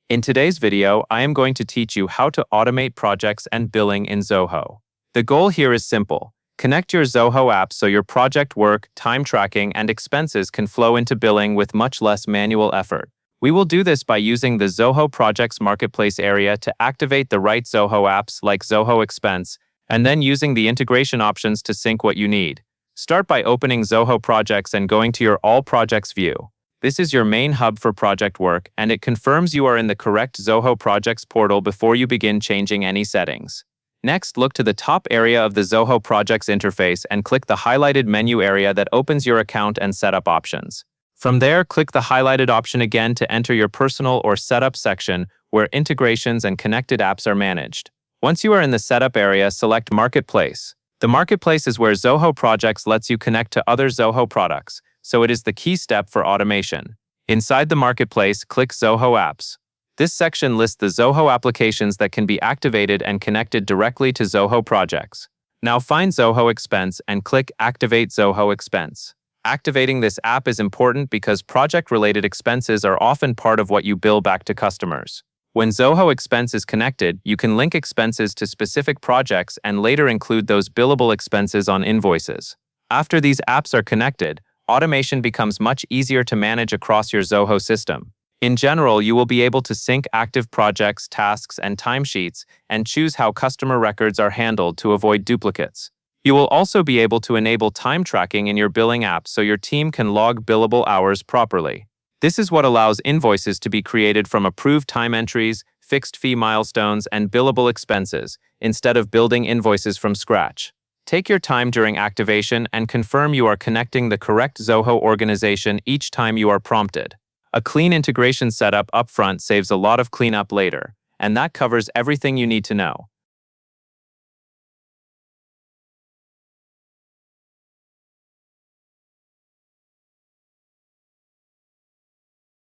In today's video, I am going to teach you how to automate projects and billing in Zoho. The goal here is simple. Connect your Zoho app so your project work, time tracking, and expenses can flow into billing with much less manual effort. We will do this by using the Zoho Projects Marketplace area to activate the right Zoho apps like Zoho Expense, and then using the integration options to sync what you need. Start by opening Zoho Projects and going to your All Projects view. This is your main hub for project work, and it confirms you are in the correct Zoho Projects portal before you begin changing any settings. Next, look to the top area of the Zoho Projects interface and click the highlighted menu area that opens your account and setup options. From there, click the highlighted option again to enter your personal or setup section where integrations and connected apps are managed. Once you are in the setup area, select Marketplace. The Marketplace is where Zoho Projects lets you connect to other Zoho products, so it is the key step for automation. Inside the Marketplace, click Zoho Apps. This section lists the Zoho applications that can be activated and connected directly to Zoho Projects. Now find Zoho Expense and click Activate Zoho Expense. Activating this app is important because project-related expenses are often part of what you bill back to customers. When Zoho Expense is connected, you can link expenses to specific projects and later include those billable expenses on invoices. After these apps are connected, automation becomes much easier to manage across your Zoho system. In general, you will be able to sync active projects, tasks, and timesheets, and choose how customer records are handled to avoid duplicates. You will also be able to enable time tracking in your billing app so your team can log billable hours properly. This is what allows invoices to be created from approved time entries, fixed fee milestones, and billable expenses, instead of building invoices from scratch. Take your time during activation and confirm you are connecting the correct Zoho organization each time you are prompted. A clean integration setup upfront saves a lot of cleanup later, and that covers everything you need to know.